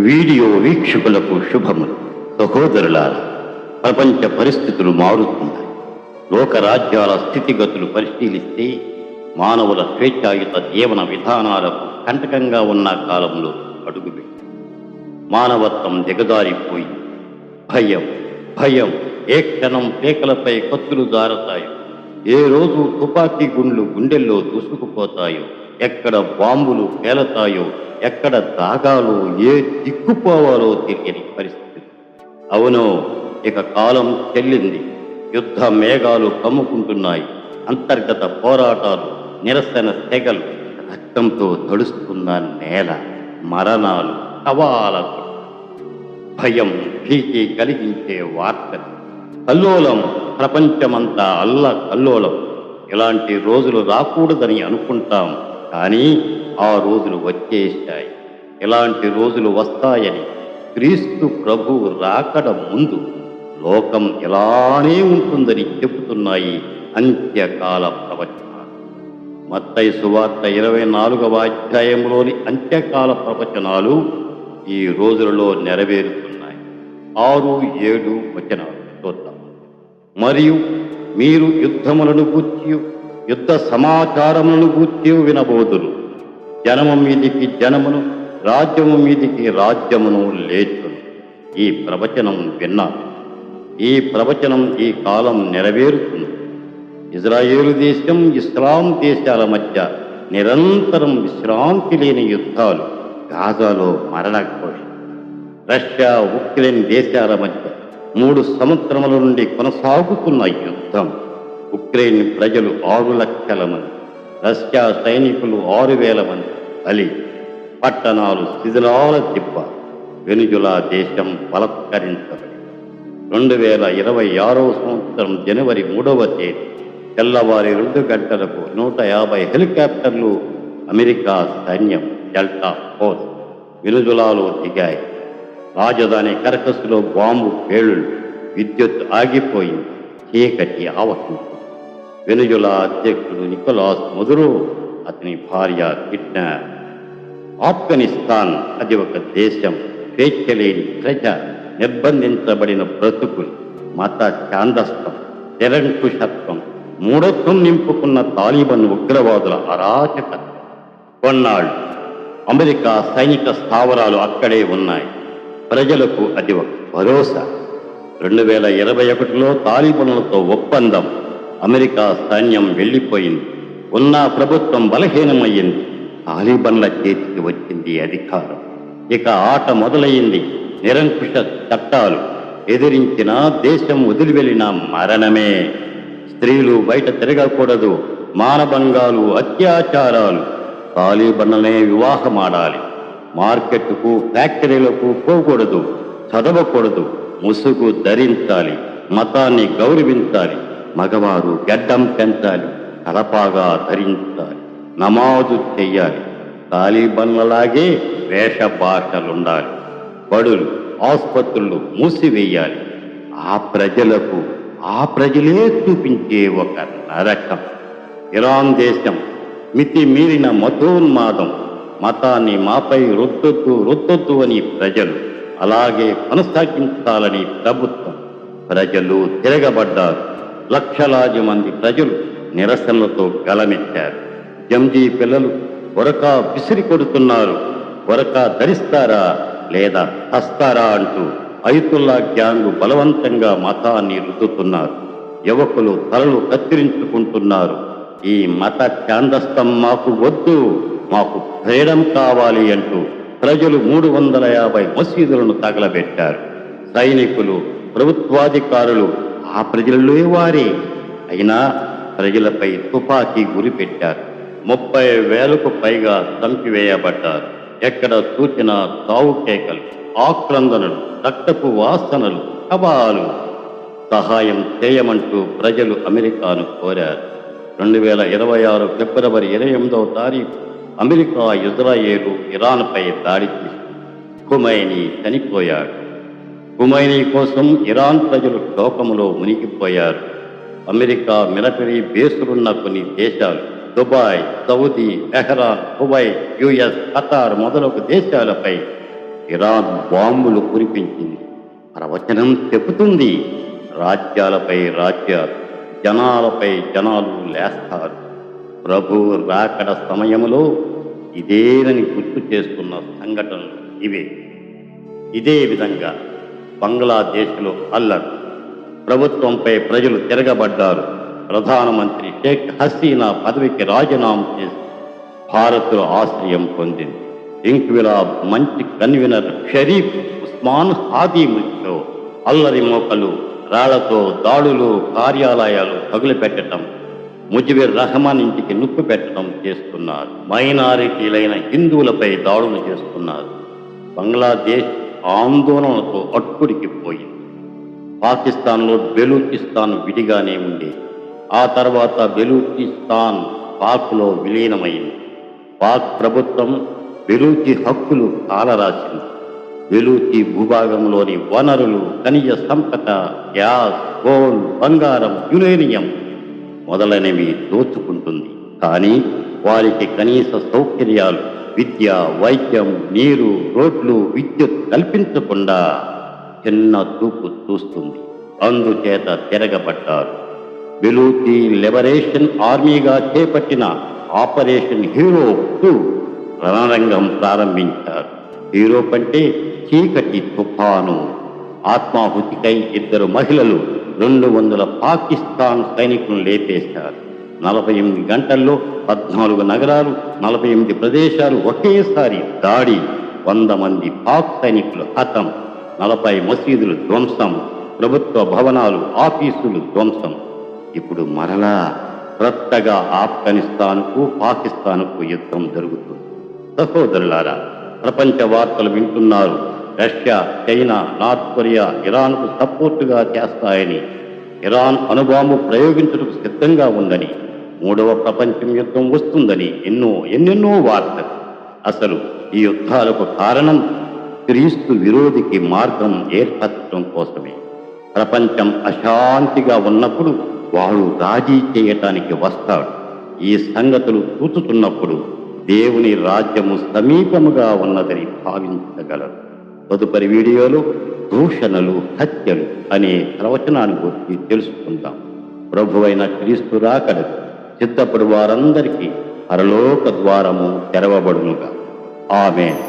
Video వీక్షకులకు శుభములు. సహోదరులారా, ప్రపంచ పరిస్థితులు మారుతున్నాయి. లోకరాజ్యాల స్థితిగతులు పరిశీలిస్తే మానవుల స్వేచ్ఛాయుత జీవన విధానాలకు కంటకంగా ఉన్న కాలంలో అడుగుపెట్టి మానవత్వం దిగజారిపోయి భయం భయం ఏ క్షణం పేకలపై కత్తులు జారతాయో, ఏ రోజు తుపాకీ గుండ్లు గుండెల్లో దూసుకుపోతాయో, ఎక్కడ బాంబులు పేలతాయో, ఎక్కడ దాగాలో, ఏ దిక్కుపోవాలో తెలియని పరిస్థితి. అవును, ఇక కాలం చెల్లింది. యుద్ధ మేఘాలు కమ్ముకుంటున్నాయి. అంతర్గత పోరాటాలు, నిరసన తెగలు, రక్తంతో తడుస్తున్న నేల, మరణాలు, సవాలకు, భయం భీతి కలిగించే వార్తలు, కల్లోలం, ప్రపంచమంతా అల్ల కల్లోలం. ఇలాంటి రోజులు రాకూడదని అనుకుంటాం, కానీ ఆ రోజులు వచ్చేశాయి. ఇలాంటి రోజులు వస్తాయని క్రీస్తు ప్రభువు రాకడ ముందు లోకం ఇలానే ఉంటుందని చెబుతున్నాయి అంత్యకాల ప్రవచనాలు. మత్తయి సువార్త 24వ అధ్యాయంలోని అంత్యకాల ప్రవచనాలు ఈ రోజులలో నెరవేరుతున్నాయి. 6-7 వచనాలు చూద్దాం. మరియు మీరు యుద్ధములను గూర్చి, యుద్ధ సమాచారములను గూర్చి వినబోదురు. జనము మీదికి జనమును, రాజ్యము మీదికి రాజ్యమును లేచును. ఈ ప్రవచనం విన్నారు. ఈ ప్రవచనం ఈ కాలం నెరవేరుతుంది. ఇజ్రాయేలు దేశం, ఇస్లాం దేశాల మధ్య నిరంతరం విశ్రాంతి లేని యుద్ధాలు, గాజాలో మరణఘోష. రష్యా, ఉక్రెయిన్ దేశాల మధ్య 3 సంవత్సరముల నుండి కొనసాగుతున్న యుద్ధం. ఉక్రెయిన్ ప్రజలు 6 లక్షల మంది, రష్యా సైనికులు 6,000 మంది బలి. పట్టణాలు శిథిలాల తిప్ప. వెనుజులా దేశం బలత్కరించబడి 2026వ సంవత్సరం జనవరి 3వ తేదీ తెల్లవారి 2 గంటలకు 150 హెలికాప్టర్లు అమెరికా సైన్యం డెల్టా ఫోర్స్ వెనుజులాలో దిగాయి. రాజధాని కరకస్సులో బాంబు పేలుళ్లు, విద్యుత్ ఆగిపోయింది, చీకటి ఆవహించింది. వెనుజులా అధ్యక్షుడు నికోలాస్ మదురో, అతని భార్య కిడ్నాప్. ఆఫ్ఘనిస్తాన్, అది ఒక దేశం. స్వేచ్ఛ లేని ప్రజ, నిర్బంధించబడిన బ్రతుకులు, మత ఛాందస్తం, నిరంకుశత్వం, మూఢత్వం నింపుకున్న తాలిబాన్ ఉగ్రవాదుల అరాచకత్వం. కొన్నాళ్ళు అమెరికా సైనిక స్థావరాలు అక్కడే ఉన్నాయి. ప్రజలకు అది ఒక భరోసా. 2021లో తాలిబాన్లతో ఒప్పందం. అమెరికా సైన్యం వెళ్ళిపోయింది. ఉన్న ప్రభుత్వం బలహీనమయ్యింది. తాలిబాన్ల చేతికి వచ్చింది అధికారం. ఇక ఆట మొదలయ్యింది. నిరంకుశ చట్టాలు. ఎదిరించిన దేశం వదిలి వెళ్ళిన మరణమే. స్త్రీలు బయట తిరగకూడదు. మానభంగాలు, అత్యాచారాలు. తాలిబాన్లనే వివాహమాడాలి. మార్కెట్కు, ఫ్యాక్టరీలకు పోకూడదు. చదవకూడదు. ముసుగు ధరించాలి. మతాన్ని గౌరవించాలి. మగవారు గడ్డం పెంచాలి. తలపాగా ధరించాలి. నమాజు చెయ్యాలి. తాలిబాన్లలాగే వేష భాషలుండాలి. బడులు, ఆసుపత్రులు మూసివేయాలి. ఆ ప్రజలే చూపించే ఒక నరకం. ఇరాన్ దేశం మితి మీరిన మతోన్మాదం. మతాన్ని మాపై రుద్దొద్దు అని ప్రజలు, అలాగే కొనసాగించాలని ప్రభుత్వం. ప్రజలు తిరగబడ్డారు. లక్షలాది మంది ప్రజలు నిరసనలతో గలమెత్తారు. జంజీ పిల్లలు బురకా విసిరి కొడుతున్నారు. బురకా ధరిస్తారా లేదా హస్తారా అంటూ అయతుల్లా గ్యాంగు బలవంతంగా మతాన్ని రుద్దుతున్నారు. యువకులు తలలు కత్తిరించుకుంటున్నారు. ఈ మత ఛాందస్తం మాకు వద్దు, మాకు ఫ్రీడమ్ కావాలి అంటూ ప్రజలు 350 మసీదులను తగలబెట్టారు. సైనికులు, ప్రభుత్వాధికారులు ఆ ప్రజలలో వారే. అయినా ప్రజలపై తుపాకీ గురిపెట్టారు. 30,000కు పైగా చంపివేయబడ్డారు. ఎక్కడ చూచినా తావు కేకలు, ఆక్రందనలు, రక్తపు వాసనలు, శవాలు. సహాయం చేయమంటూ ప్రజలు అమెరికాను కోరారు. 2026 ఫిబ్రవరి 28వ తారీఖు అమెరికా, ఇజ్రాయేలు, ఇరాన్పై దాడి చేసి ఖుమైనీ చనిపోయాడు. ఖుమైనీ కోసం ఇరాన్ ప్రజలు శోకములో మునిగిపోయారు. అమెరికా మిలిటరీ బేసులున్న కొన్ని దేశాలు, Dubai, Saudi, బెహ్రాన్, Kuwait, US, Qatar మొదలగు దేశాలపై ఇరాన్ బాంబులు కురిపించింది. ప్రవచనం చెబుతుంది, రాజ్యాలపై రాజ్యాలు, జనాలపై జనాలు లేస్తారు. ప్రభు రాకడ సమయంలో ఇదేనని గుర్తు చేస్తున్న సంఘటనలు ఇవే. ఇదే విధంగా బంగ్లాదేశ్లో అల్లరి, ప్రభుత్వంపై ప్రజలు తిరగబడ్డారు. ప్రధానమంత్రి షేక్ హసీనా పదవికి రాజీనామా చేసి భారత్లో ఆశ్రయం పొందింది. ఇంక్విలాబ్ మంచి కన్వీనర్ షరీఫ్ ఉస్మాన్ హాదీ మృతితో అల్లరి మోకలు, రాళ్లతో దాడులు, కార్యాలయాలు తగులుపెట్టడం, ముజిబుర్ రహమాన్ ఇంటికి నిప్పు పెట్టడం చేస్తున్నారు. మైనారిటీలైన హిందువులపై దాడులు చేస్తున్నారు. బంగ్లాదేశ్ ఆందోళనతో అట్టుడికిపోయింది. పాకిస్తాన్లో బెలూచిస్తాన్ విడిగానే ఉండేది. ఆ తర్వాత బెలూచిస్తాన్ పాక్లో విలీనమైంది. పాక్ ప్రభుత్వం బెలూచి హక్కులు కాలరాసింది. బెలూచి భూభాగంలోని వనరులు, ఖనిజ సంపద, గ్యాస్, కోల్, బంగారం, యురేనియం మొదలైనవి దోచుకుంటుంది. కానీ వారికి కనీస సౌకర్యాలు, విద్య, వైద్యం, నీరు, రోడ్లు, విద్యుత్ కల్పించకుండా చిన్న చూపు చూస్తుంది. అందుచేత తిరగబడ్డారు. బెలూచి లిబరేషన్ ఆర్మీగా చేపట్టిన ఆపరేషన్ హీరో 2 రణరంగం ప్రారంభించారు. హీరో అంటే చీకటి తుఫాను. ఆత్మాహుతికై 2 మహిళలు 200 పాకిస్తాన్ సైనికులను లేపేశారు. 48 గంటల్లో 14 నగరాలు, 48 ప్రదేశాలు ఒకేసారి దాడి. 100 మంది పాక్ సైనికులు హతం. 40 మసీదులు ధ్వంసం. ప్రభుత్వ భవనాలు, ఆఫీసులు ధ్వంసం. ఇప్పుడు మరలా క్రొత్తగా ఆఫ్ఘనిస్తాన్కు, పాకిస్తాన్కు యుద్ధం జరుగుతుంది. సహోదరులారా, ప్రపంచ వార్తలు వింటున్నారు. రష్యా, చైనా, నార్త్ కొరియా ఇరాన్కు సపోర్టుగా చేస్తాయని, ఇరాన్ అణుబాంబు ప్రయోగించుటకు సిద్ధంగా ఉందని, 3వ ప్రపంచ యుద్ధం వస్తుందని ఎన్నెన్నో వార్తలు. అసలు ఈ యుద్ధాలకు కారణం క్రీస్తు విరోధికి మార్గం ఏర్పరచడం కోసమే. ప్రపంచం అశాంతిగా ఉన్నప్పుడు వాడు రాజీ చేయటానికి వస్తాడు. ఈ సంగతులు చూచుతున్నప్పుడు దేవుని రాజ్యము సమీపముగా ఉన్నదని భావించగలరు. తదుపరి వీడియోలో దూషణలు, హత్యలు అనే ప్రవచనాన్ని గురించి తెలుసుకుందాం. ప్రభువైన క్రీస్తు రాకడ సిద్ధపడు వారందరికీ పరలోక ద్వారము తెరవబడునుగా. ఆమేన్.